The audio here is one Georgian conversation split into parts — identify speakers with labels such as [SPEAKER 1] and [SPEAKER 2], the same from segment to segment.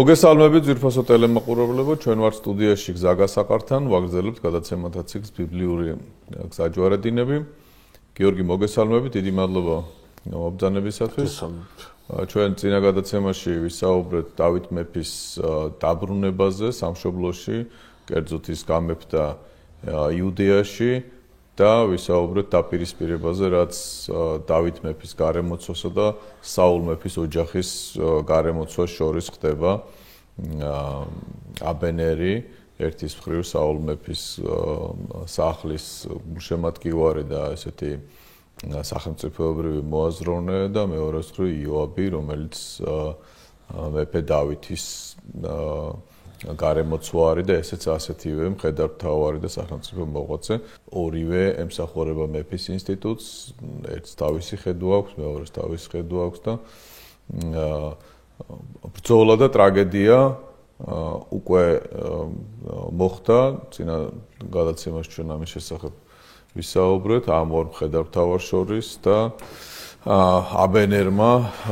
[SPEAKER 1] მოგესალმებით ძვირფასო ტელემოყურებლებო, ჩვენ ვართ სტუდიაში გზა გასაყართან, ვაგრძელებთ გადაცემათა ციკლს ბიბლიური გზაჯვარედინები. გიორგი, მოგესალმებით, დიდი მადლობა მობრძანებისათვის. ჩვენ წინა გადაცემაში ვისაუბრეთ დავით მეფის დაბრუნებაზე სამშობლოში, კერძოდ ის გამეფდა იუდეაში და ვისაუბრეთ დაპირისპირებაზე, რაც დავით მეფის გარემოცვასა და საულ მეფის ოჯახის გარემოცვას შორის ხდება. აბენერი, ერთის მხრივ საულ მეფის სახლის გულშემატკივარი და ესეთი სახელმწიფოებრივი მოაზროვნე და მეორეს მხრივ იოაბი, რომელიც მეფე დავითის გარემოცვარი და ესეც ასეთივე მხედართმთავარი და სახელმწიფო მოღვაწე. ორივე ემსახურება მეფის ინსტიტუტს, ერთს თავისი ხედვა აქვს, მეორეს თავისი ხედვა აქვს და ბრძოლა და ტრაგედია უკვე მოხდა. წინა გადაცემაში ჩვენ ამის შესახებ ვისაუბრეთ ამ ორ მხედართმთავარს შორის და აბენერმა,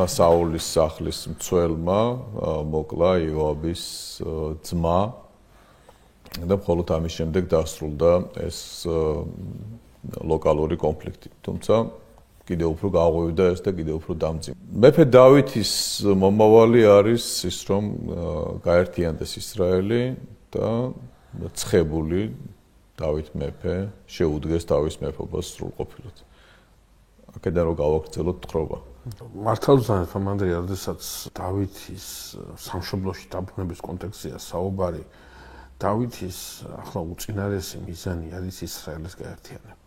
[SPEAKER 1] საულის სახლის მცველმა, მოკლა იოაბის ძმა და მხოლოდ ამის შემდეგ დასრულდა ეს ლოკალური კონფლიქტი. თუმცა კიდევ უფრო გაღვივდა ეს და კიდევ უფრო დამძიმდა. მეფე დავითის მომავალი არის ის, რომ გაერთიანდეს ისრაელი და ცხებული დავით მეფე შეუდგეს თავის მეფობას სრულყოფილად. აქედან რომ გავაგრძელოთ თხრობა.
[SPEAKER 2] მართალზანეთ მანდრია, როდესაც დავითის სამშობლოში დაბრუნების კონტექსტია საუბარი, დავითის ახლა უწინარესი მიზანი არის ისრაელის გაერთიანება.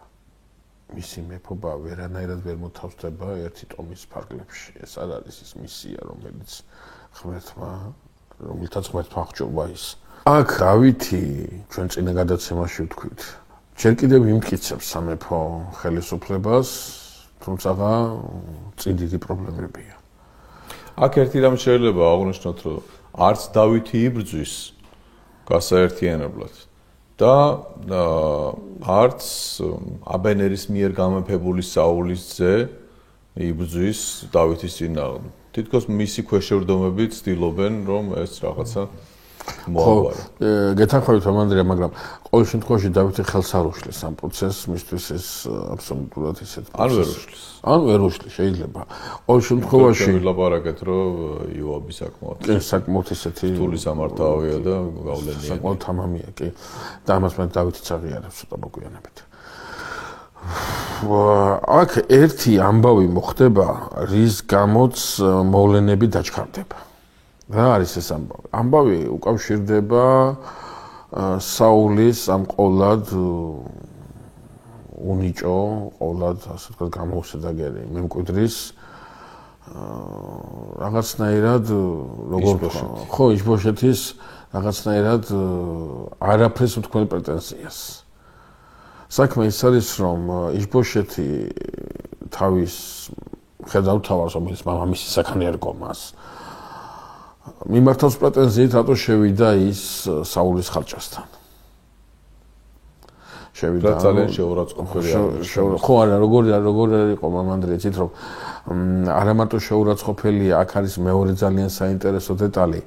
[SPEAKER 2] მისი მეფობა ვერანაირად ვერ მოთავსდება ერთი ტომის ფარგლებში. ეს არ არის ის მისია, რომელთაც ღმერთმა აღჭურვა ის. აქ დავითი ჩვენ წინა გადაცემაში ვთქვით, ჯერ კიდევ იმტკიცებს სამეფო ხელისუფლებას, თუმცა წინ დიდი პრობლემებია.
[SPEAKER 1] აქ ერთი რამ შეიძლება აღვნიშნოთ, რომ არც დავითი იბრძვის გასაერთიანებლად და არც აბენერის მიერ გამეფებული საულის ძე იბრძვის დავითის წინააღმდეგ. თითქოს მისი ქვეშევრდომები ცდილობენ, რომ ეს რაღაცა მოაგვარა.
[SPEAKER 2] გეთანხმებით მანდრია, მაგრამ ყოველ შემთხვევაში დავითი ხელს არ უშლის ამ პროცესს, მისთვის ეს აბსოლუტურად ისეთ
[SPEAKER 1] არ ვერ უშლის.
[SPEAKER 2] ან ვერ უშლის, შეიძლება. ყოველ შემთხვევაში
[SPEAKER 1] ვილაპარაკეთ, რომ იოაბი
[SPEAKER 2] საკმაოდ ისეთი
[SPEAKER 1] რთული სამართავია და გავლენია.
[SPEAKER 2] საკმაოდ თამამია, კი. და ამას მე დავითიც აღიარებს ცოტა მოგვიანებით. აქ ერთი ამბავი მოხდება, რის გამოც მოვლენები დაჩქარდება. რა არის ეს ამბავი? ამბავი უკავშირდება საულის ამ ყოლად უნიჭო, ყოლად ასე ვთქვათ გამოუსადეგარი მემკვიდრის რაღაცნაირად როგორ ხო იშბოშეთის რაღაცნაირად არაფერს უთქმელ პრეტენზიას. საქმე ის არის, რომ იშბოშეთი თავის მხედართმთავარს, რომელიც მამამისი საქმე ერგო მას, მიმართავს პრეტენზიით, რატო შევიდა ის საულის ხალჭასთან. შევიდა
[SPEAKER 1] ძალიან შეურაცხყოფელი არის.
[SPEAKER 2] ხო არა, როგორი იყო მამანდრია, იცით რომ არა მარტო შეურაცხყოფელია, აქ არის მეორე ძალიან საინტერესო დეტალი.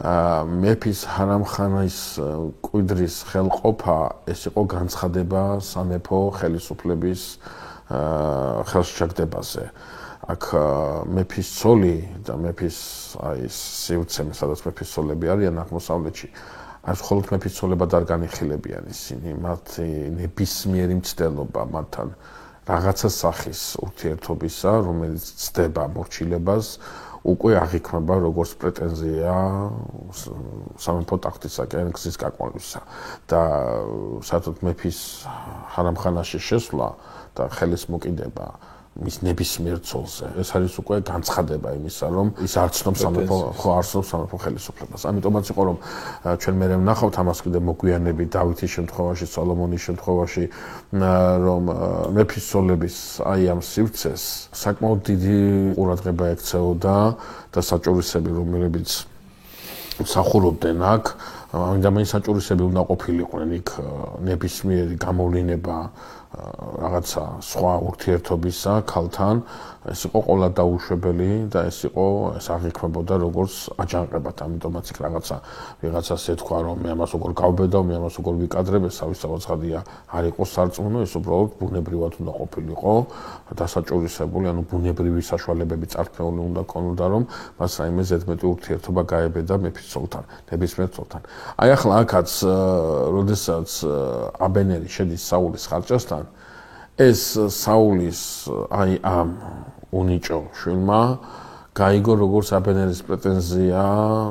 [SPEAKER 2] მეფის ჰარამხანის კვიდრის ხელყოფა ეს იყო განცხადება სამეფო ხელისუფლების ხელშეჩაგდებაზე. აქ მეფის ცოლი და მეფის სივრცე, სადაც მეფის ცოლები არიან აღმოსავლეთში, არ მხოლოდ მეფის ცოლებად არ განიხილებიან ისინი, მათი ნებისმიერი მცდელობა მათთან რაღაცა სახის ურთიერთობისა, რომელიც ცდება მორჩილებას, უკვე აღიქმება როგორც პრეტენზია სამეფო ტახტისაკენ გზის გაყოლვისა და საერთოდ მეფის ჰარამხანაში შესვლა და ხელის მოკიდება მის ნებისმიერ ცოლზე. ეს არის უკვე განცხადება იმისა, რომ ის არ ცნობს სამეფო ხელისუფლებას. ამიტომაც იყო, რომ ჩვენ მერე ვნახავთ ამას კიდევ მოგვიანებით დავითის შემთხვევაში, სოლომონის შემთხვევაში, რომ მეფის ცოლების ამ სივრცეს საკმაოდ დიდი ყურადღება ექცეოდა და საჭურისები, რომლებიც მსახურობდნენ აქ, ამიტომ საჭურისები უნდა ყოფილიყვნენ იქ ნებისმიერი გამოვლინება რაღაცა სხვა ურთიერთობისა ქალთან ეს იყო ყველა დაუშვებელი და ეს იყო ეს აღიქმებოდა როგორც აჯანყებად ამიტომაც იქ ვიღაცას ეთქვა რომ მე ამას როგორ გავბედავ მე ამას როგორ ვიკადრებ ეს თავისთავადია არ იყო სარწმუნო ეს უბრალოდ ბუნებრივად უნდა ყოფილიყო დასაჭურისებული ანუ ბუნებრივი საშუალებები წარქმეული უნდა ქონოდა რომ მას რაიმე ზედმეტი ურთიერთობა გაებედა მეფის ცოლთან ნებისმიერ ცოლთან აი ახლა აქაც როდესაც აბენერი შედის საულის ხარჭასთან ეს საულის აი ამ უნიჭო შვილმა გაიგო როგორც აბენერის პრეტენზია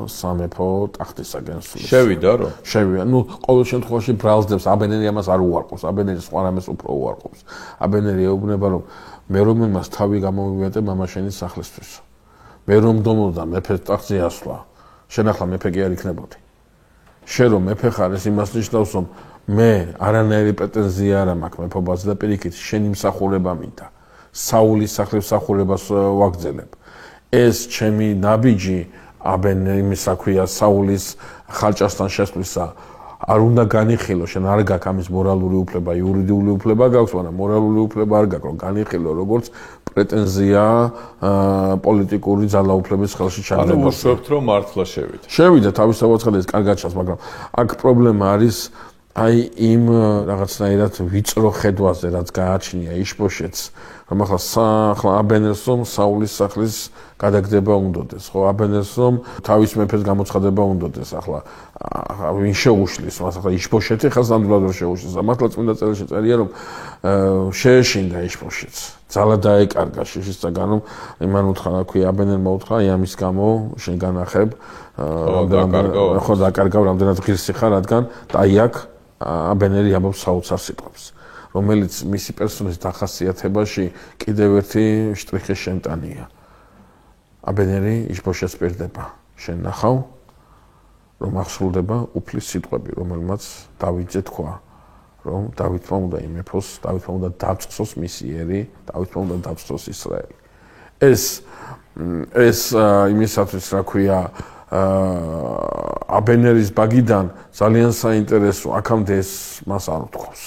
[SPEAKER 2] სამეფო ტახტისაგან სულს
[SPEAKER 1] შევიდა რომ
[SPEAKER 2] შევიდა ნუ ყოველ შემთხვევაში ბრალსდებს აბენერი ამას არ უარყოფს აბენერი სხვა რამეს უფრო უარყოფს აბენერი ეუბნება რომ მე რომ იმას თავი გამოვივიატე მამაშენის სახლისთვის მე რომ დომოდა მეფეს ტახტზე ასვლა შენ ახლა მეფე კი არ იქნებოდი შენ რომ მეფე ხარ ეს იმას ნიშნავს რომ მე არანაირი პრეტენზია არ მაქვს მეფობაზე და პირიქით შენი მსახურება მინდა საულის სახლის მსახურებას ვაგრძელებ ეს ჩემი ნაბიჯი აბენერი საქვია საულის ხალჭასთან შესვლისა არ უნდა განიხილო შენ არ გაქვს ამის მორალური უფლება იურიდიული უფლება გაქვს მაგრამ მორალური უფლება არ გაქვს რომ განიხილო როგორც პრეტენზია პოლიტიკური ძალაუფლების ხელში ჩაგდება
[SPEAKER 1] ანუ უშუალოდ რომ მართლა
[SPEAKER 2] შევიდა თავისთავად ეს კარგად ჩანს მაგრამ აქ პრობლემა არის აი იმ რაღაცნაირად ვიწრო ხედვაზე რაც გააჩნია იშპოშეთს რომ ახლა აბენერსომ საულის სახლის გადაგდება უნდოდეს ხო აბენერსომ თავის მეფეს გამოცხადება უნდოდეს ახლა ვინ შეუშლის მას ახლა იშპოშეთი ხელს ნამდვილად ვერ შეუშლის მართლა წმინდა წერილში წერია რომ შეეშინდა იშპოშეთს ძალა დაეკარგა შიშისაგან რომ იმან უთხრა რა ქვია აბენერმა უთხრა აი ამის გამო შენ განახებ ხო დაკარგავ რამდენად ღირსი ხარ რადგან და აი აქ აბენერი ამბობს საოცარ სიტყვებს რომელიც მისი პერსონის დახასიათებაში კიდევ ერთი შტრიხის შემტანია აბენერი იშპოშეთს პირდება შენ ნახავ რომ აღსრულდება უფლის სიტყვები რომელმაც დავითზე თქვა რომ დავითმა უნდა იმეფოს დავითმა უნდა დავწყსოს მისი ერი დავითმა უნდა დავწყსოს ისრაელი ეს იმისათვის რა ქვია აბენერის ბაგიდან ძალიან საინტერესო აქამდე ეს მას არ უთქვავს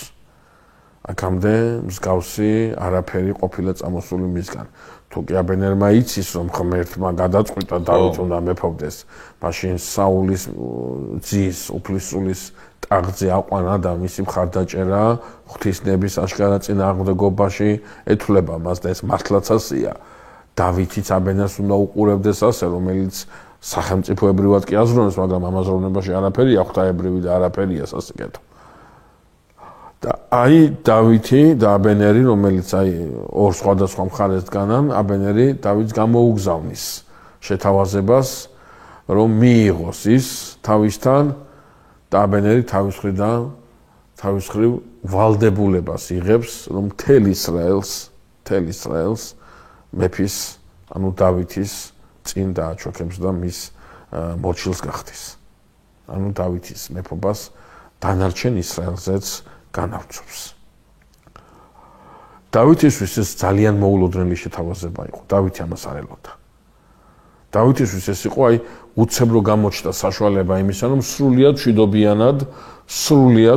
[SPEAKER 2] აქამდე მსგავსი არაფერი ყოფილა წამოსული მისგან თუ კი აბენერმა იცის რომ ღმერთმა გადაწყვიტა დავით უნდა მეფობდეს მაშინ საულის ძის უფლისწულის ტახტზე აყვანა და მისი მხარდაჭერა ღვთისნების აშკარა წინააღმდეგობაში ეთვლება მას და ეს მართლაც ასეა დავითიც აბენერს უნდა უყურებდეს ასე რომელიც სახელმწიფოებრივად კი აზროვნებს მაგრამ ამ აზროვნებაში არაფერია ღვთაებრივი და არაფერია სასიკეთო და აი დავითი და აბენერი რომელიც აი ორ სხვადასხვა მხარეს დგანან აბენერი დავითს გამოუგზავნის შეთავაზებას რომ მიიღოს ის თავისთან და აბენერი თავის მხრივ ვალდებულებას იღებს რომ მთელ ისრაელს მეფის ანუ დავითის წინ დააჩოქებს და მის მორჩილს გახდის ანუ დავითის მეფობას დანარჩენ ისრაელზეც განავრცობს დავითისთვის ეს ძალიან მოულოდნელი შეთავაზება იყო დავითი ამას არ ელოდა დავითისთვის ეს იყო აი უცებ რო გამოჩნდა საშუალება იმისა რომ სრულიად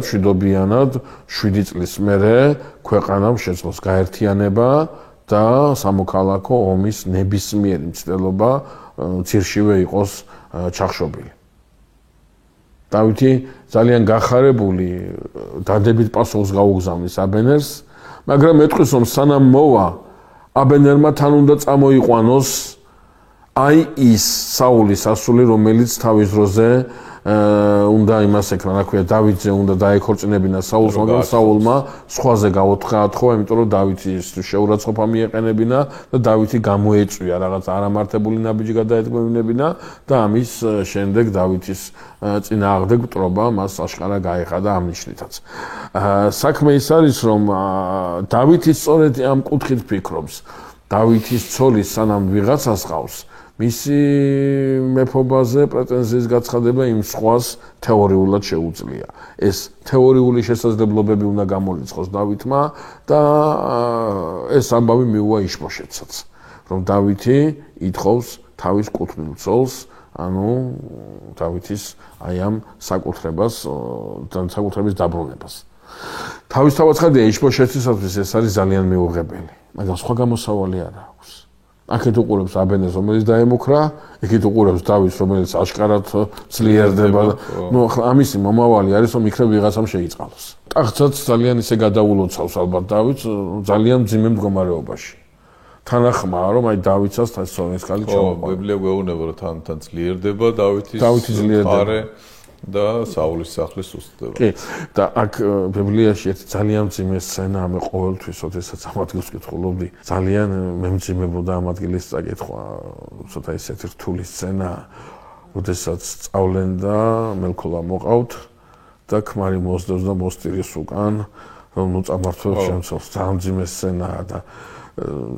[SPEAKER 2] შვიდობიანად 7 წლის მერე ქვეყანამ შეძლოს გაერთიანება და სამოქალაქო ომის ნებისმიერი მცდელობა ძირშივე იყოს ჩახშობილი. დავითი ძალიან გახარებული დადებით პასუხს გაუგზავნის აბენერს, მაგრამ ეტყვის რომ სანამ მოვა აბენერმა თან უნდა წამოიყვანოს აი ის საულის ასული რომელიც თავის დროზე უნდა იმას ეკრა, რა ქვია, დავითზე უნდა დაეკორწინებინა საულს, მაგრამ საულმა სხვაზე გაოთხაათხოვა, იმიტომ რომ დავითის შეურაცხყოფა მიეყენებინა და დავითი გამოეწვია რაღაც არამართებული ნაბიჯი გადაეტყვევინებინა და ამის შემდეგ დავითის წინააღმდეგ მტრობა მას აშკარა გაეხადა ამ ნიშნითაც. საქმე ის არის, რომ დავითი სწორედ ამ კუთხით ფიქრობს. დავითის ცოლი სანამ ვიღაცას ყავს მისი მეფობაზე პრეტენზიის გაცხადება იმ სხვას თეორიულად შეუძლია. ეს თეორიული შესაძლებლობები უნდა გამორიცხოს დავითმა და ეს ამბავი მიუვა იშბოშეთსაც, რომ დავითი ითხოვს თავის კუთვნილ ცოლს ანუ დავითის აი ამ საკუთრების დაბრუნებას. თავისთავად ხარდია იშბოშეთისათვის ეს არის ძალიან მიუღებელი, მაგრამ სხვა გამოსავალი არ აქვს. აქეთ უყურებს აბენეს, რომელიც დაემუქრა, იქით უყურებს დავითს, რომელიც აშკარად ძლიერდება. ნუ ახლა ამისი მომავალი არის, რომ იქნებ ვიღაცამ შეიწყალოს. ტახტსაც ძალიან ისე გადაულოცავს ალბათ დავითს, ძალიან მძიმე მდგომარეობაში. თანახმაა, რომ აი დავითსაც ეს ხალი ჩავაყო.
[SPEAKER 1] ბიბლია გვეუბნება, რომ თან ძლიერდება დავითის
[SPEAKER 2] ძლიერდება
[SPEAKER 1] და საულის სახლის უსწრდება.
[SPEAKER 2] კი, და აქ ბიბლიაში ერთი ძალიან მძიმე სცენა მე ყოველთვის, როდესაც ამ ადგილს ვკითხულობდი, ძალიან მემძიმებოდა ამ ადგილის წაკითხვა, ცოტა ისეთი რთული სცენა, როდესაც სწავლენ და მელქოლა მოყავთ და ქმარი მოსდევს და მოსტირის უკან, რომ ნუ წამართვებს შემცავს, ძალიან მძიმე სცენაა და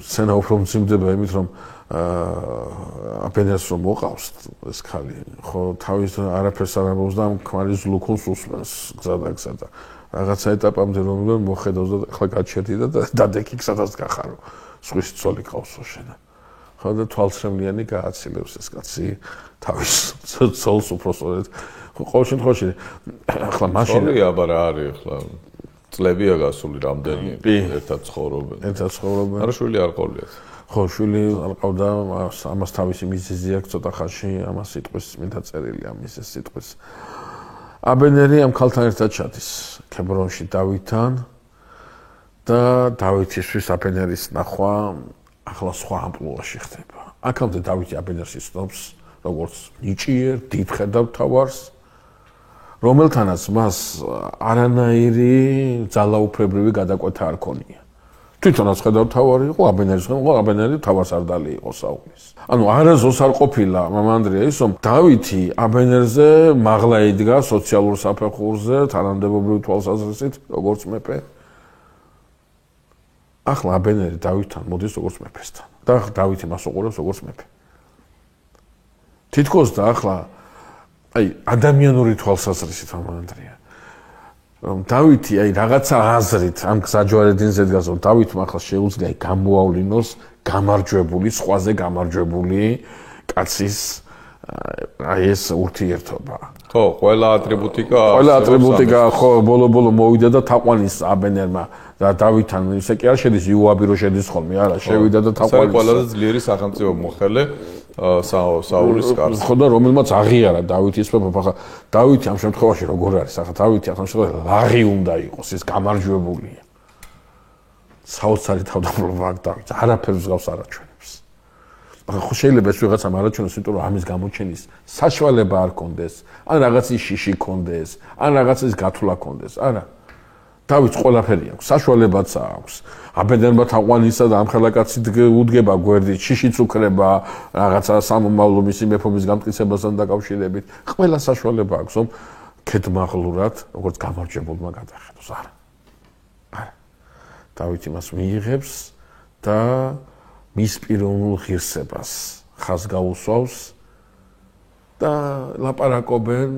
[SPEAKER 2] სცენა უფრო მძიმდება იმით, რომ აბენეს რომ მოყავს ეს ხალი, ხო თავის არაფერს არ ამბობს და ქმარი ზლუქონს უსმენს გზა და რაღაცა ეტაპამდე რომ მოხედავს და ახლა გაჩერდი და დადექი სადაც გახარო. სხვის ცოლი ყავსო შენა. ხო და თვალსრემლიანი გააცილებს ეს კაცი თავის ცოლს უფრო სწორედ. ხო ყოველ შემთხვევაში ახლა მაშინ
[SPEAKER 1] ცოლი აბა რა არის ახლა წლებია გასული რამდენი ერთად ცხოვრობენ. არა შვილი არ ყოლიათ.
[SPEAKER 2] ხო, შვილი არ ყავდა, ამას თავისი მიზეზი აქვს ცოტა ხანში, ამას სიტყვის მითაწერილი ამის ეს სიტყვის. აბენერი ამ ქალთან ერთად ჩადის ქებრონში დავითთან და დავითისთვის აბენერის ნახვა ახლა სხვა ამპლუაში ხდება. აქამდე დავითი აბენერს იცნობს როგორც ნიჭიერ, დიდ ხედავთავარს, რომელთანაც მას არანაირი ძალაუფლებრივი გადაკვეთა არ ქონია. თვითონაც ხედავთავარი იყო აბენერის, აბენერი თავარს არ დალი იყო საულის. ანუ არასდროს არ ყოფილა მამანდრია ის, რომ დავითი აბენერზე მაღლა იდგა სოციალურ საფეხურზე, თანამდებობრივი თვალსაზრისით, როგორც მეფე. ახლა აბენერი დავითთან მოდის როგორც მეფესთან და დავითი მას უყურებს როგორც მეფე. თითქოს და ახლა აი ადამიანური თვალსაზრისით მამანდრია. დავითი აი რაღაცა აზრით ამ გზაჯვარედინზე დგას, რომ დავითმა ახლა შეუძლია გამოავლინოს გამარჯვებული, სხვაზე გამარჯვებული კაცის აი ეს ურთიერთობა.
[SPEAKER 1] ხო, ყველა ატრიბუტიკა
[SPEAKER 2] ხო ბოლო მოვიდა და თაყვანის აბენერმა და დავითთან ისე კი არ შედის იოაბი რო შედის ხოლმე, არა, შევიდა და თაყვანის.
[SPEAKER 1] ეს ყველაზე ძლიერი სახელმწიფო მოხელე საულის კარს.
[SPEAKER 2] ხო და რომელმაც აღიარა დავითის მეფობა. ხა დავითი ამ შემთხვევაში როგორ არის? ახლა დავითი ამ შემთხვევაში ლაღი უნდა იყოს, ის გამარჯვებულია. საოცარი თავდაპირველობა აქვს დავითს, არაფერს გავს არაჩვენებს. ახლა ხო შეიძლება ეს ვიღაცამ არაჩვენოს, იმიტომ რომ ამის გამოჩენის საშუალება არ კონდეს, ან რაღაცის შიში კონდეს, ან რაღაცის გათვლა კონდეს, არა. დავითს ყველაფერი აქვს, საშუალებაც აქვს. აბენერმა თაყვანისა და ამ ხელაკაცი უდგება გვერდით, შიშიც უქრება, რაღაცა სამომავლო მისი მეფობის გამტკიცებასთან დაკავშირებით. ყველა საშუალება აქვს, რომ ქედმაღლურად, როგორც გამარჯვებულმა გადახედოს, არა. არა. დავითი მას მიიღებს და მის პიროვნულ ღირსებას ხაზს გაუსვავს და ლაპარაკობენ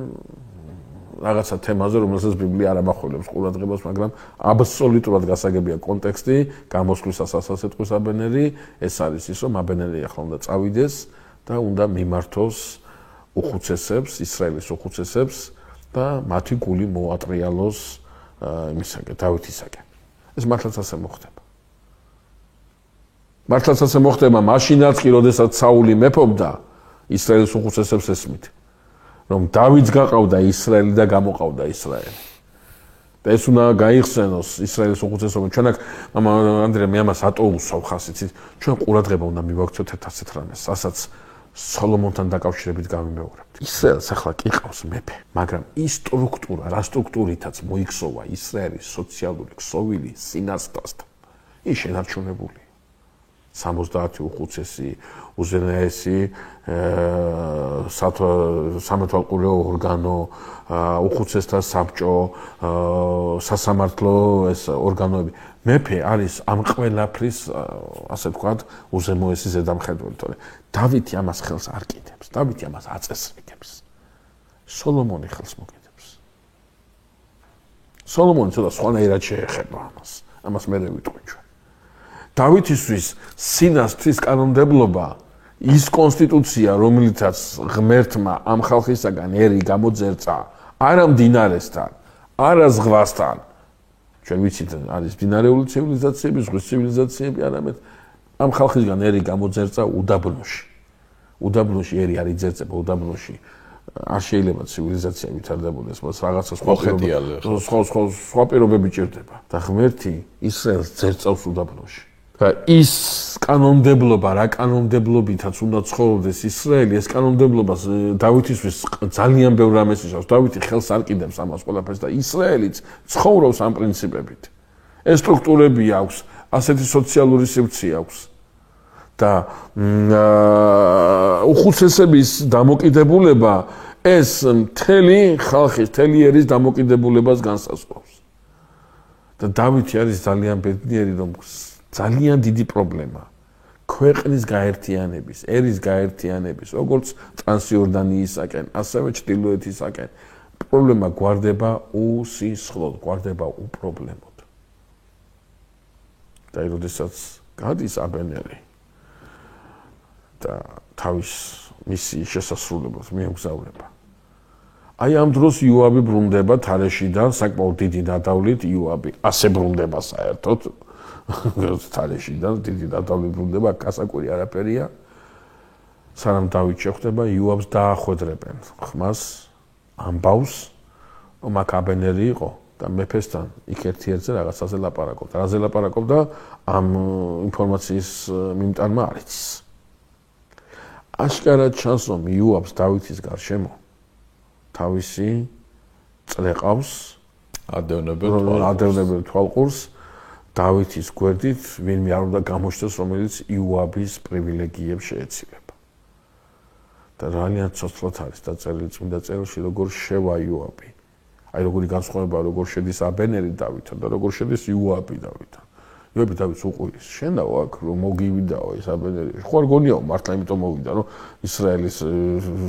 [SPEAKER 2] რაღაცა თემაზე, რომელსაც ბიბლია არ ამახვილებს ყურადღებას, მაგრამ აბსოლუტურად გასაგებია კონტექსტი, გამოსვლისას ასასეთყვის აბენერი, ეს არის ის, რომ აბენერი ახლა უნდა წავიდეს და უნდა მიმართოს უხუცესებს, ისრაელის უხუცესებს და მათი გული მოატრიალოს იმისაკენ, დავითისაკენ. ეს მართლაც ასე მოხდება. მართლაც ასე მოხდება, მაშინაც კი, როდესაც საული მეფობდა, ისრაელის უხუცესებს ესმით. რომ დავითს გაყავდა ისრაელი და გამოყავდა ისრაელი. და ეს უნდა გაიხსენოს ისრაელის უხუცესობა. ჩვენ აქ მამა ანდრია მე ამას ატოუსავ ხას, იცით? ჩვენ ყურადღება უნდა მივაქცოთ ერთ-ერთ რამეს, რასაც სოლომონთან დაკავშირებით გამიმეორებთ. ისრაელს ახლა კი ყავს მეფე, მაგრამ ის სტრუქტურა, რა სტრუქტურითაც მოიქცევა ისრაელის სოციალური ქსოვილი სინასტრასთან, ის შენარჩუნებული. 70 უხუცესი, უზენაესი სამეთვალყურეო ორგანო, უხუცესთა საბჭო, სასამართლო ეს ორგანოები. მეფე არის ამ ყველაფრის, ასე ვთქვათ, უზემოესი ზედამხედველი, თორე დავითი ამას ხელს არ კიდებს, დავითი ამას აწესრიგებს. სოლომონი ხელს მოკიდებს. სოლომონი ცოტა სხვანაირად შეეხება ამას. ამას მე ვიტყვი ჩვენ. დავითისთვის სინასტრის კანონმდებლობა ის კონსტიტუცია, რომელიცაც ღმერთმა ამ ხალხისაგან ერი გამოძერწა, არა მდინარესთან, არა ზღვასთან. ჩვენ ვიცით, არის მდინარეული ცივილიზაციები, ზღვის ცივილიზაციები, არამედ ამ ხალხისგან ერი გამოძერწა უდაბნოში. უდაბნოში ერი არ იძერწება, უდაბნოში არ შეიძლება ცივილიზაცია ვითარდებოდეს, მას რაღაცა სხვა პირობები ჭირდება. და ღმერთი ისრაელს ძერწავს უდაბნოში. და ის კანონმდებლობა, რა კანონმდებლობითაც უნდა ცხოვრდეს ისრაელი, ეს კანონმდებლობა დავითისთვის ძალიან ბევრ რამეს ნიშნავს. დავითი ხელს არ კიდებს ამას ყველაფერს და ისრაელიც ცხოვრობს ამ პრინციპებით. ეს სტრუქტურები აქვს, ასეთი სოციალური სივრცე აქვს. და უხუცესების დამოკიდებულება ეს მთელი ხალხის, მთელი ერის დამოკიდებულებას განსაზღვრავს. და დავითი არის ძალიან ბედნიერი, რომ ძალიან დიდი პრობლემა ქვეყნის გაერთიანების, ერის გაერთიანების, როგორც ტრანსიორდანიისაკენ, ასევე ჩრდილოეთისაკენ, პრობლემა გვარდება უსისხლოდ, გვარდება უპრობლემოდ. და როდესაც გადის აბენერი და თავის მისიის შესასრულებლად მიემგზავრება. აი ამ დროს იოაბი ბრუნდება თარეშიდან, საკმაოდ დიდი ნადავლით იოაბი ასე ბრუნდება საერთოდ. თარეშიდან დიდი ნადავლით ბრუნდება, კასაკური არაფერია. სანამ დავით შეხვდება, იოაბს დაახვედრებენ ხმას, ამბავს, რომ აქ აბენერი იყო და მეფესთან იქ ერთ-ერთზე რაღაცაზე ლაპარაკობდა. რაზე ლაპარაკობდა, ამ ინფორმაციის მიმტანმა არ იცის. აშკარად ჩანს, რომ იოაბს დავითის გარშემო თავისი წლეყავს, ადევნებელ თვალყურს დავითის გვერდით ვინმე არ უნდა გამოჩნდეს, რომელიც იოაბის პრივილეგიებს შეეცილება. და ძალიან ცოცხლად არის დაწერილი წმინდა წერილში, როგორ შევა იოაბი. აი როგორი განსხვავება, როგორ შედის აბენერი დავითთან და როგორ შედის იოაბი დავითთან. იოაბი დავითს უყურეს, შენაო აქ რომ მოგივიდაო ეს აბენერი. ხო არ გონიაო მართლა იმიტომ მოვიდა, რომ ისრაელის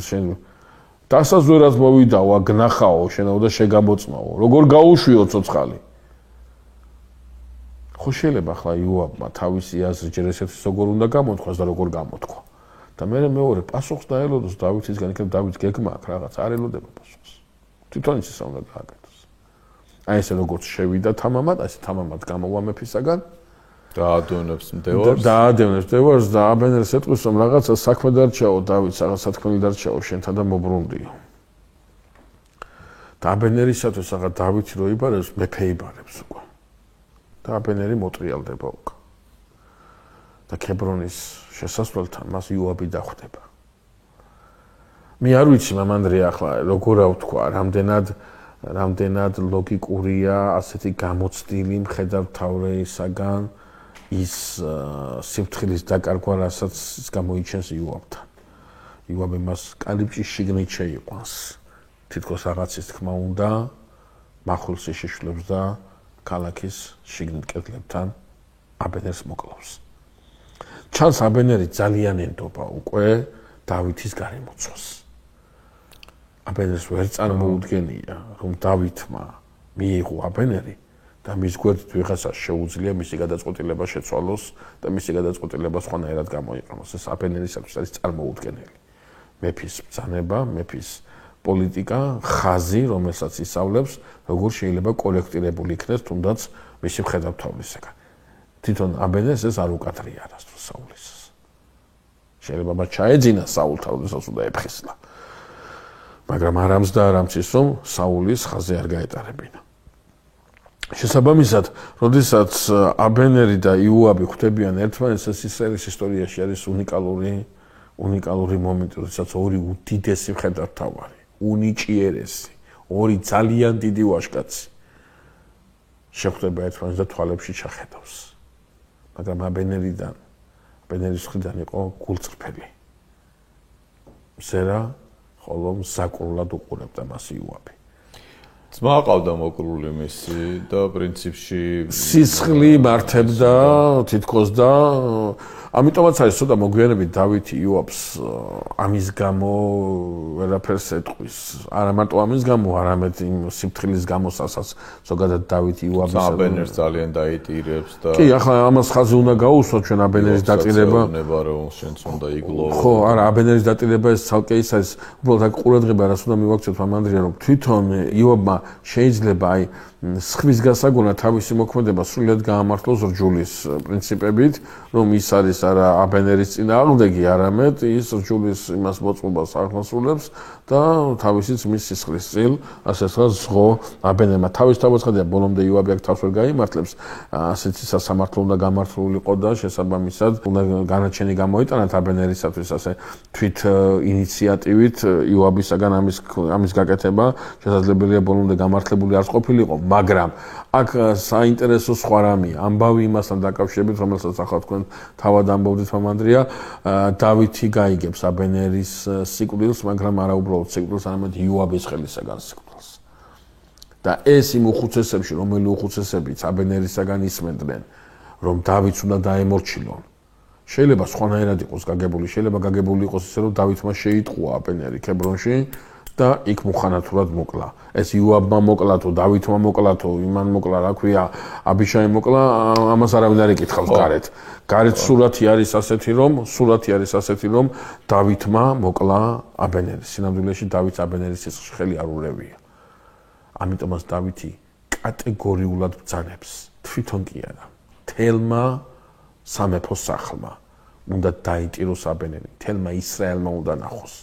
[SPEAKER 2] შენ დასაზვერად მოვიდაო, აქ გნახაო, შენაო და შეგამოწმაო. როგორ გაუშვიო ცოცხალი. ხო შეიძლება ახლა იოაბმა თავისი აზრი ჯერ ესეთი როგორ უნდა გამოთქვას და როგორ გამოთქვა. და მე მეორე პასუხს დაელოდოს დავითისგან, იქნებ დავით გეგმა აქვს რაღაც, არ ელოდება პასუხს. თვითონ ის უნდა გააკეთოს. აი ესე როგორც შევიდა თამამად, ასე თამამად გამოვა მეფისაგან,
[SPEAKER 1] დაადევნებს მდევარს.
[SPEAKER 2] დაადევნებს მდევარს და აბენერს ეტყვის, რომ რაღაცა საქმე დარჩაო დავითს, რაღაც სათქმელი დარჩაო შენთან და მობრუნდიო. და აბენერისათვის რაღაც დავითი რო იბარებს, მეფე იბარებს უკვე. და აბენერი მოტრიალდება უკვე. და ქებრონის შესასვლელთან მას იოაბი დახვდება. მე არ ვიცი მამანდრია ახლა როგორ ავთქვა, რამდენად ლოგიკურია ასეთი გამოცდილი მხედართმთავრისაგან ის სიფრთხილის დაკარგვა, რასაც ის გამოიჩენს იოაბთან. იოაბი მას კალიბჭის შიგნით შეიყვანს. თითქოს რაღაცის თქმა უნდა, მახვილს შეშლებს და ქალაქის შიგნით კედლებთან აბენერს მოკლავს. ჩანს აბენერი ძალიან ენდობა უკვე დავითის გარემოცვას. აბენერს ვერ წარმოუდგენია, რომ დავითმა მიიღო აბენერი და მის გვერდით ვიღაცას შეუძლია მისი გადაწყვეტილება შეცვალოს და მისი გადაწყვეტილება სხვანაირად გამოიყენოს. ეს აბენერისათვის არის წარმოუდგენელი. მეფის ბრძანება, მეფის პოლიტიკა, ხაზი, რომელსაც ისწავლებს, როგორ შეიძლება კოლექტირებული იქნეს თუნდაც მისი მხედართმთავრისაგან. თვითონ აბენერს ეს არ უკათრია არასდროს საულის. შეიძლება მას ჩაეძინა საულთან, როდესაც უნდა ეფხისლა. მაგრამ არამს და არამც ის, რომ საულის ხაზი არ გაეტარებინა. შესაბამისად, როდესაც აბენერი და იოაბი ხვდებიან ერთმანეთს, ეს ისრაელის ისტორიაში არის უნიკალური მომენტი, როდესაც ორი უდიდესი მხედართმთავარი, უნიჭიერესი, ორი ძალიან დიდი ვაჟკაცი შეხვდება ერთმანეთს და თვალებში ჩახედავს. მაგრამ აბენერის მხრიდან იყო გულწრფელი. მზერა ხოლო საკრულად უყურებდა მას იოაბი.
[SPEAKER 1] ძმა ყავდა მოკრული მისი და პრინციპში
[SPEAKER 2] სისხლი მართებდა თითქოს და ამიტომაც არის ცოტა მოგვიანებით დავითი იოაბს ამის გამო ვერაფერს ეტყვის. არა მარტო ამის გამო, არამედ იმ სიფრთხილის გამოსაც ზოგადად დავითი იოაბის
[SPEAKER 1] აბენერს ძალიან დაიტირებს და
[SPEAKER 2] კი, ახლა ამას ხაზი უნდა გაუსვათ ჩვენ აბენერის დატირება.
[SPEAKER 1] შენც უნდა იგლო.
[SPEAKER 2] ხო, არა, აბენერის დატირება ეს ცალკე ის არის, უბრალოდ აქ ყურადღება რას უნდა მივაქცევთ მამანდრია, რომ თვითონ იოაბმა შეიძლება აი სხვის გასაგონად თავისი მოქმედება სრულად გაამართლოს რჯულის პრინციპებით, რომ ის არის არა აბენერის წინააღმდეგი, არამედ ის რჯულის იმას მოწყობას აღასრულებს და თავისი ძმის სისხლის წილ, ასე ვთქვათ, ზღო აბენერმა თავის თავოცხადია ბოლომდე იოაბი აქ თავს ვერ გაიმართლებს, ასეთი სასამართლო უნდა გამართულიყო და შესაბამისად უნდა განაჩენი გამოიტანათ აბენერისათვის ასე თვით ინიციატივით იოაბისაგან ამის გაკეთება შესაძლებელია ბოლომდე გამართლებული არ ყოფილიყო, მაგრამ აქ საინტერესო სხვა რამეა ამბავი იმასთან დაკავშირებით, რომელსაც ახლა თქვენ თავად ამბობდით მამანდრია, დავითი გაიგებს აბენერის სიკვდილს, მაგრამ არა უბრალოდ სიკვდილს, არამედ იოაბის ხელისაგან სიკვდილს. და ეს იმ უხუცესებში, რომელი უხუცესებიც აბენერისაგან ისმენდნენ, რომ დავითს უნდა დაემორჩილონ. შეიძლება სხვანაირად იყოს გაგებული, შეიძლება გაგებული იყოს ისე, რომ დავითმა შეიტყუა აბენერი ქებრონში და იქ მუხანათურად მოკლა. ეს იოაბმა მოკლათო, დავითმა მოკლათო, იმან მოკლა, რა ქვია, აბიშაი მოკლა, ამას არავინ არ იკითხავს გარეთ. გარეთ სურათი არის ასეთი, რომ დავითმა მოკლა აბენერი. სინამდვილეში დავითს აბენერის სისხლში ხელი არ ურევია. ამიტომაც დავითი კატეგორიულად ბრძანებს, თვითონ კი არა, თელმა სამეფო სახლმა უნდა დაიტიროს აბენერი, თელმა ისრაელმა უნდა ნახოს,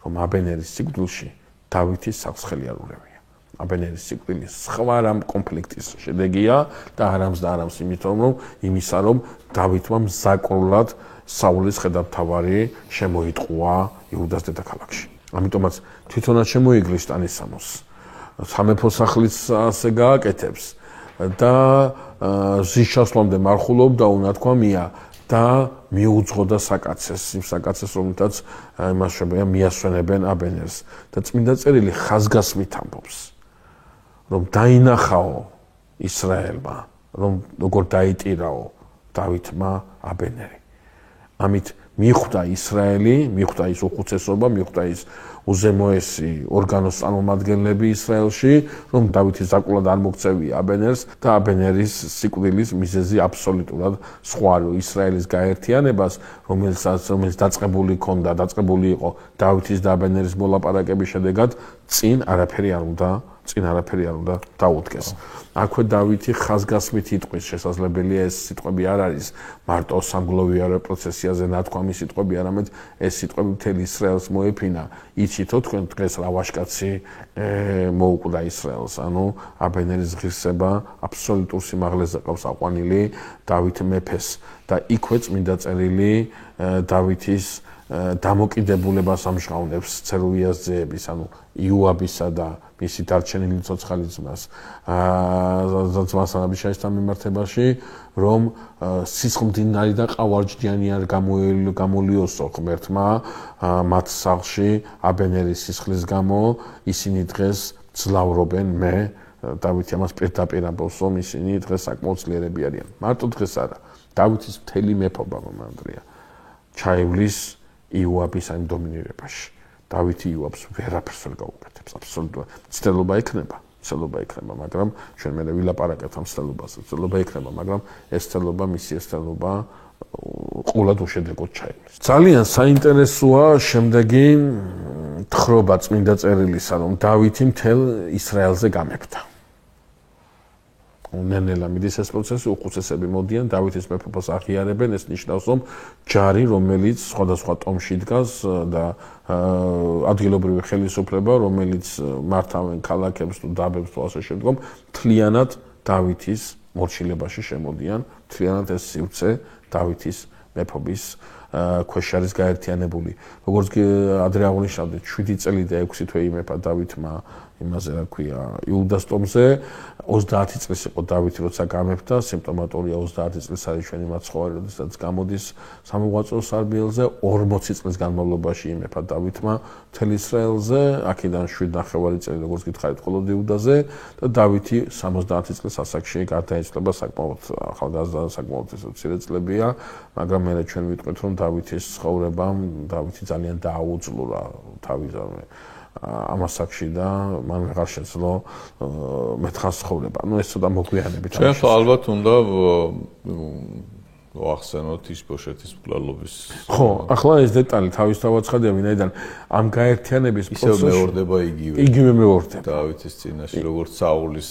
[SPEAKER 2] რომ აბენერის სიკვდილში დავითის სახლს ხელი არ ურევია. აბენერის სიკვდილი სხვა რამ კონფლიქტის შედეგია და არამს იმიტომ რომ იმისა რომ დავითმა მზაკრულად საულის ხედავთავარი შემოიტყუა იუდას დედაქალაქში. ამიტომაც თვითონაც შემოიგლის ტანისამოს. სამეფო სახლიც ასე გააკეთებს და ზიშასლამდე მარხულობდა უნათქვამია და მიუძღოდა საკაცეს, იმ საკაცეს, რომელთაც იმას შეგვია მიასვენებენ აბენერს და წმინდა წერილი ხაზგასმით ამბობს, რომ დაინახაო ისრაელმა, რომ როგორ დაიტირაო დავითმა აბენერი. ამით მიხვდა ისრაელი, მიხვდა ის უხუცესობა, მიხვდა ის უზემოესი ორგანოს წარმომადგენლები ისრაელში, რომ დავითი ზაკულად არ მოქცევია აბენერს და აბენერის სიკვდილის მიზეზი აბსოლუტურად სხვა არის ისრაელის გაერთიანებას, რომელიც დაწყებული იყო დავითის და აბენერის მოლაპარაკების შედეგად წინ არაფერი არ უნდა დაუდგეს. აქვე დავითი ხაზგასმით იტყვის, შესაძლებელია ეს სიტყვები არ არის მარტო სამგლოვიარე პროცესიაზე ნათქვამი სიტყვები, არამედ ეს სიტყვები მთელ ისრაელს მოეფინა. იცითო თქვენ დღეს რა ვაჟკაცი მოუკვდა ისრაელს, ანუ აბენერის ღირსება აბსოლუტურ სიმაღლეზე ყავს აყვანილი დავით მეფეს და იქვე წმინდა წერილი დავითის დამოკიდებულებას ამჟღავნებს ცერუიას ძეების, ანუ იოაბისა და მისი დარჩენილი ცოცხალი ძმას აბიშაისთან მიმართებაში, რომ სისხლმდინარი და ყავარჯდიანი არ გამოლიოსო ღმერთმა მათ სახლში აბენერის სისხლის გამო, ისინი დღეს ძლავრობენ მე დავითი ამას პირდაპირ ამბობს, რომ ისინი დღეს საკმაოდ ძლიერები არიან. მარტო დღეს არა, დავითის მთელი მეფობა მამანდრია ჩაივლის იოაბის ამ დომინირებაში. დავითი იოაბს ვერაფერს ვერ გაუკეთებს, აბსოლუტურად. მცდელობა იქნება, მაგრამ ჩვენ მე ვილაპარაკებთ ამ მცდელობაზე. მცდელობა იქნება, მაგრამ ეს მცდელობა, მისი ეს მცდელობა ყულად უშედეგოდ ჩაივლის. ძალიან საინტერესოა შემდეგი თხრობა წმინდა წერილისა, რომ დავითი მთელ ისრაელზე გამეფდა. ნელ-ნელა მიდის ეს პროცესი, უხუცესები მოდიან, დავითის მეფობას აღიარებენ, ეს ნიშნავს, რომ ჯარი, რომელიც სხვადასხვა ტომში დგას და ადგილობრივი ხელისუფლება, რომელიც მართავენ ქალაქებს თუ დაბებს თუ ასე შემდგომ, მთლიანად დავითის მორჩილებაში შემოდიან, მთლიანად ეს სივრცე დავითის მეფობის ქვეშ არის გაერთიანებული. როგორც კი ადრე აღნიშნავდით, 7 წელი და 6 თვე იმეფა დავითმა იმაზე რა ქვია იუდას ტომზე 30 წლის იყო დავითი როცა გამეფდა სიმპტომატურია 30 წლის არის ჩვენი მაცხოვარი როდესაც გამოდის სამოღვაწეო სარბიელზე 40 წლის განმავლობაში იმეფა დავითმა მთელ ისრაელზე აქედან 7.5 წელი როგორც გითხარით მხოლოდ იუდაზე და დავითი 70 წლის ასაკში გარდაიცვალა საკმაოდ ახალგაზრდა საკმაოდ მცირე წლებია მაგრამ მე ჩვენ ვიტყვით რომ დავითის ცხოვრებამ დავითი ძალიან დააუძლურა თავის ამასაკში და მან ვეღარ შეძლო მეთხას ცხოვრება. ანუ ეს ცოტა მოგვიანებით
[SPEAKER 1] არის. ჩვენ ალბათ უნდა ვახსენოთ ისბოშეთის მკვლელობის.
[SPEAKER 2] ხო, ახლა ეს დეტალი თავისთავად ცხადია, ვინაიდან ამ გაერთიანების
[SPEAKER 1] პროცესში მეორდება იგივე.
[SPEAKER 2] იგივე მეორდება.
[SPEAKER 1] დავითის წინაშე როგორც საულის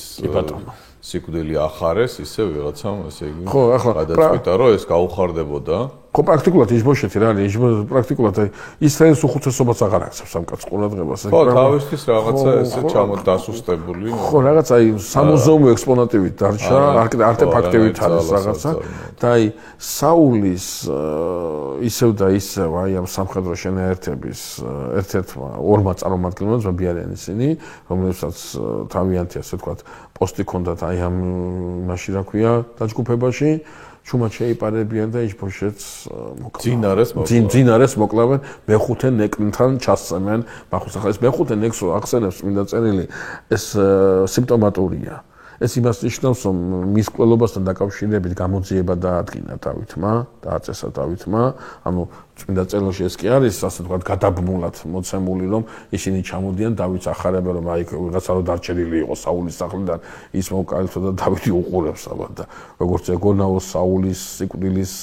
[SPEAKER 1] სიკვდილი ახარეს, ისე ვიღაცამ ესე იგი გადაწყვიტა, რომ ეს გაუხარდებოდა.
[SPEAKER 2] ხო, პრაქტიკულად ისბოშეთი რა არის? პრაქტიკულად ისრაელის უხუცესობას აღარ აქცევს ამ კაც ყურადღებას.
[SPEAKER 1] ხო, თავისთვის რაღაცა ესე ჩამოდასუსტებული.
[SPEAKER 2] ხო, რაღაცა სამუზეუმო ექსპონატივით დარჩა, არტეფაქტივით არის რაღაცა. და საულის ისევ და ისევ ამ სამხედრო შენაერთების ერთ-ერთმა ორმა წარმომადგენლმა ძმები არიან ისინი, რომლებსაც თავიანთი ასე ვთქვათ პოსტი ჰქონდათ ამ მაშინ რა ქვია დაჯგუფებაში ჩუმად შეიპარებიან და ისბოშეთს ძინარეს მოკლავენ მეხუთე ნეკლთან ჩასცემენ მახუს ახლა ეს მეხუთე ნეკლს ახსენებს წმინდა წერილი ეს სიმპტომატურია ეს იმას ნიშნავს რომ მის კვლელობასთან დაკავშირებით გამოძიება დაადგინა დავითმა დააწესა დავითმა ანუ წმინდა წერილში ეს კი არის ასე ვთქვათ გადაბმულად მოცემული რომ ისინი ჩამოდიან დავითს ახარებენ რომ აი ვიღაცა რო დარჩენილი იყო საულის სახლიდან ის მოკალიფსა და დავითი უყურებს აბა და როგორც ეგონაო საულის სიკვდილის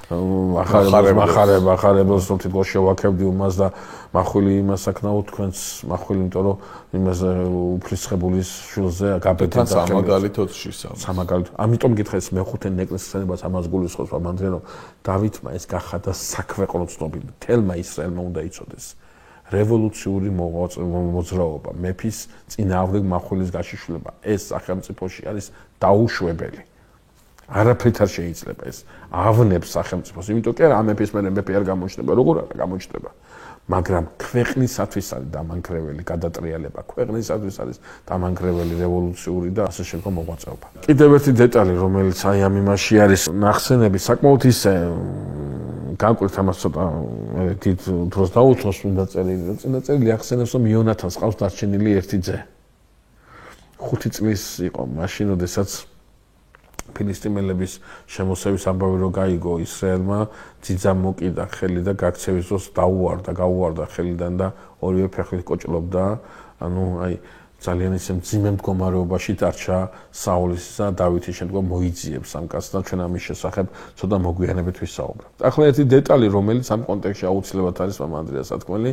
[SPEAKER 2] ახარებელს რომ თვითონ შევაქებდი უმას და მახვილი იმას აქნაო თქვენს მახვილი იმიტომ რომ იმას უფლისხებულის შულზე გაბედა და
[SPEAKER 1] სამაგალითოდ შისამ
[SPEAKER 2] სამაგალითოდ ამიტომ გითხეს მეხუთე ნეკლს ხსენებას ამას გულისხმობს ამანდრე რომ დავითმა ეს გახადა საქვეყნო ცნობილი თელმა ისრაელმა უნდა იცოდეს რევოლუციური მოძრაობა მეფის წინააღმდეგ მახვილის გაშიშვლება ეს სახელმწიფოში არის დაუშვებელი არაფრით არ შეიძლება ეს ავნებს სახელმწიფოს იმიტომ კი არა ამ მეფის მეფე არ გამოჩნდება როგორ არა გამოჩნდება მაგრამ ქვეყნისათვის არის დამანგრეველი გადატრიალება ქვეყნისათვის არის დამანგრეველი რევოლუციური და ასე შემდგომ მოღვაწეობა კიდევ ერთი დეტალი რომელიც აი ამ იმაში არის ნახსენები საკმაოდ ისე განკვეთ ამას ცოტა დიდ დროს დაუწყოს წმინდა წერილი ახსენებს რომ იონათანს ყავს დარჩენილი ერთი ძე 5 წლის იყო მაშინ როდესაც ფილისტიმელების შემოსევის ამბავი რო გაიგო ისრაელმა ძიძა მოკიდა ხელი და გაქცევის დროს გაუვარდა ხელიდან და ორივე ფეხით კოჭლობდა ანუ აი ძალიან ისე მძიმე მდგომარეობაში დარჩა საულის და დავითის შემდგომ მოიძიებს ამ კაცს და ჩვენ ამის შესახებ ცოტა მოგვიანებით ვისაუბრებთ. ახლა ერთი დეტალი რომელიც ამ კონტექსტში აუცილებლად არის მამ ანდრია სათქმელი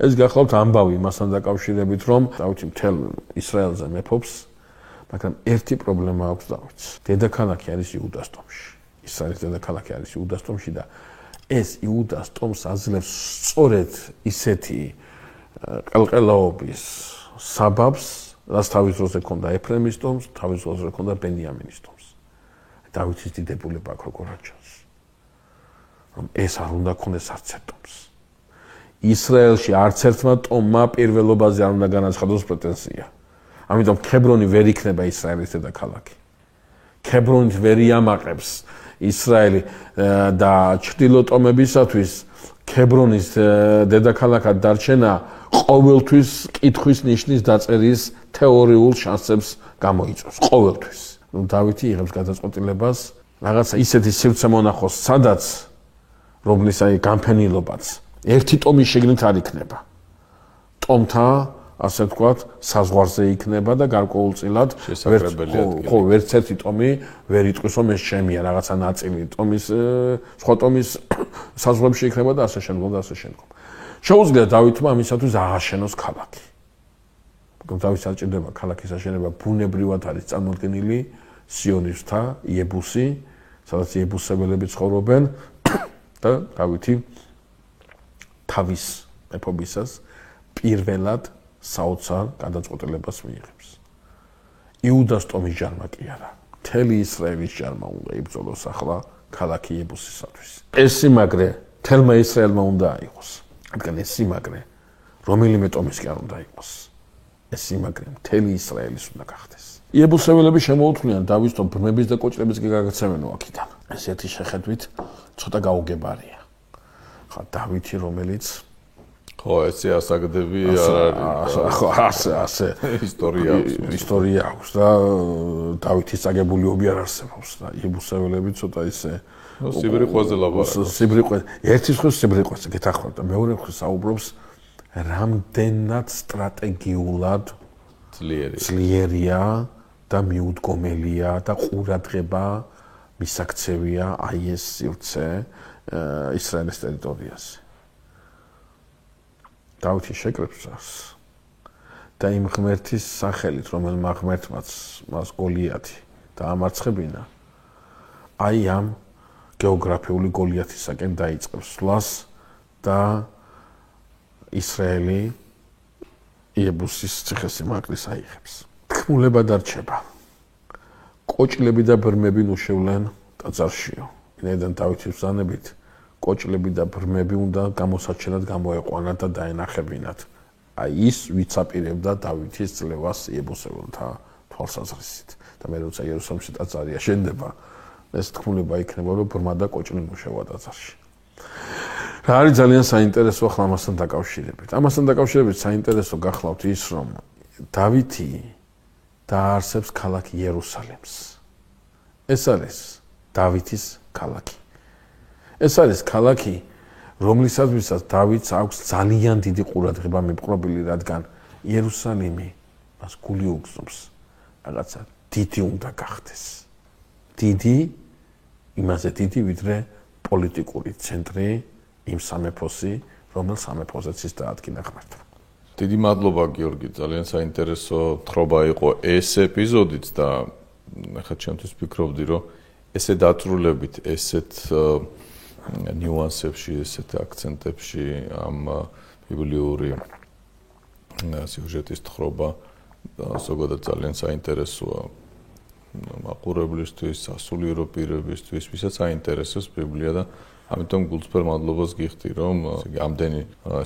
[SPEAKER 2] ეს გახლავთ ამბავი მასთან დაკავშირებით რომ დავითი მთელ ისრაელზე მეფობს მაგრამ ერთი პრობლემა აქვს დავითს. დედაქალაქი არის იუდას ტომში. ისრაელის დედაქალაქი არის იუდას ტომში და ეს იუდას ტომს აძლევს სწორედ ისეთი ყელყელაობის საბაბს, რაც თავის დროზე ჰქონდა ეფრემის ტომს, თავის დროზე ჰქონდა ბენიამინის ტომს. დავითის დიდებულება აქ როგორ აჩანს. რომ ეს არ უნდა ქონდეს არც ერთ ტომს. ისრაელში არც ერთმა ტომმა პირველობაზე არ უნდა განაცხადოს პრეტენზია. ამიტომ ქებრონი ვერ იქნება ისრაელის დედაქალაქი. ქებრონით ვერ იამაყებს ისრაელი და ჩრდილო ტომებისათვის ქებრონის დედაქალაქად დარჩენა ყოველთვის კითხვის ნიშნის დაწერის თეორიულ შანსებს გამოიწვევს ყოველთვის. დავითი იღებს გადაწყვეტილებას რაღაცა ისეთი სივრცე მონახოს, სადაც რომლის აი განფენილობაც ერთი ტომის შიგნით არ იქნება. ტომთა ასე ვთქვათ, საზღვარზე იქნება და გარკვეულწილად ხო, ვერც ერთი ტომი ვერ იტყვის რომ ეს შემია რაღაცა ნაწილი ტომის სხვა ტომის საზღვრებში იქნება და ასე შემდგომ და ასე შემდგომ. შეუძლია დავითმა ამისათვის აღაშენოს ქალაქი. მაგრამ დავითს არ ჭირდება ქალაქის აშენება, ბუნებრივად არის წარმოდგენილი სიონის მთა, იებუსი, სადაც იებუსებელები ცხოვრობენ და დავითი თავის მეფობისას პირველად საოცარ გადაწყვეტილებას მიიღებს. იუდას ტომის ჯარმა კი არა, მთელი ისრაელის ჯარმა უნდა იბრძოლოს ახლა ქალაქი იებუსისათვის. ეს სიმაგრე მთელმა ისრაელმა უნდა აიღოს. რადგან ეს სიმაგრე რომელიმე ტომის კი არ უნდა იყოს. ეს იმაგრე მთელი ისრაელის უნდა გახდეს. იებუსეველები შემოუთვლიან დავითს, რომ ბრმების და კოჭლების გაგაცემენო აქიდან. ეს ერთი შეხედვით ცოტა გაუგებარია. ხა დავითი, რომელიც
[SPEAKER 1] ხო, ესე ასაგდები არ არის.
[SPEAKER 2] ასე
[SPEAKER 1] ისტორია
[SPEAKER 2] აქვს და დავითის წაგებულიობი არ არსებობს და იებუსეველები ცოტა ისე
[SPEAKER 1] სიბრიყვეზე ლაპარაკობს.
[SPEAKER 2] ერთი მხრივ სიბრიყვეზე გეთახმართ და მეორე მხრივ საუბრობს რამდენად სტრატეგიულად ძლიერია და მიუდგომელია და ყურადღება მისაქცევია აი ეს სივრცე ისრაელის ტერიტორიაზე. დავითი შეკრებს მას და იმ ღმერთის სახელით, რომელმა ღმერთმაც მას გოლიათი დაამარცხებინა, აი ამ გეოგრაფიული გოლიათისაკენ დაიწყებს სვლას და ისრაელი იებუსის ციხესიმაგრის აიღებს. თქმულება დარჩება. კოჭლები და ბრმები ნუშევლენ ტაძარშიო. ვინაიდან დავითის ბრძანებით კოჭლები და ბრმები უნდა გამოსაჩენად გამოეყვანათ და დაენახებინათ. აი ის ვიცაპირებდა დავითის ძლევას იებუსეველთა თვალსაზრისით. და მე როცა იერუსალიმში ტაძარი აშენდება, ეს თქმულება იქნება, რომ ბრმა და კოჭლი ნუშევა ტაძარში. რა არის ძალიან საინტერესო ახლა ამასთან დაკავშირებით. ამასთან დაკავშირებით საინტერესო გახლავთ ის, რომ დავითი დაარსებს ქალაქ იერუსალიმს. ეს არის დავითის ქალაქი. ეს არის ქალაქი, რომლისადმისაც დავითს აქვს ძალიან დიდი ყურადღება მიპყრობილი, რადგან იერუსალიმი მას გული უგზნობს რაღაცა დიდი უნდა გახდეს. დიდი, იმაზე დიდი, ვიდრე პოლიტიკური ცენტრი იმ სამეფოსი, რომელ სამეფოზეც ის დაადგინა ღმერთმა.
[SPEAKER 1] დიდი მადლობა გიორგი, ძალიან საინტერესო თხრობა იყო ეს ეპიზოდიც და ახლა ჩემთვის ვფიქრობდი, რომ ესე დაწრულებით, ესეთ ნიუანსებში, ესეთ აქცენტებში ამ ბიბლიური სიუჟეტის თხრობა ზოგადად ძალიან საინტერესოა მაყურებლისთვის, სასულიერო პირებისთვის, ვისაც აინტერესებს ბიბლია და ამიტომ გულწრფელ მადლობას გიხდი, რომ ამდენი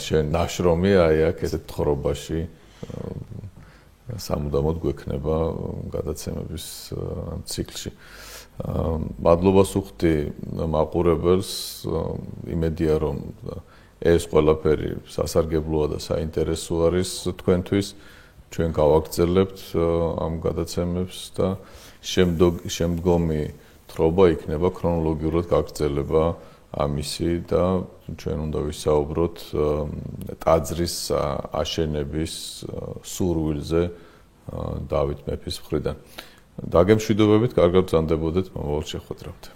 [SPEAKER 1] შენ ნაშრომი აი აქ ესეთ თხრობაში სამუდამოდ გვექნება გადაცემების ციკლში. მადლობას უხდი მაყურებელს, იმედია რომ ეს ყველაფერი სასარგებლოა და საინტერესო არის თქვენთვის. ჩვენ გავაგრძელებთ ამ გადაცემებს და შემდგომი თხრობა იქნება ქრონოლოგიურად გაგრძელება ამისი და ჩვენ უნდა ვისაუბროთ ტაძრის აშენების სურვილზე დავით მეფის მხრიდან. დაგემშვიდობებით, კარგად ვზანდებოდეთ მომავალ შეხვედრამდე.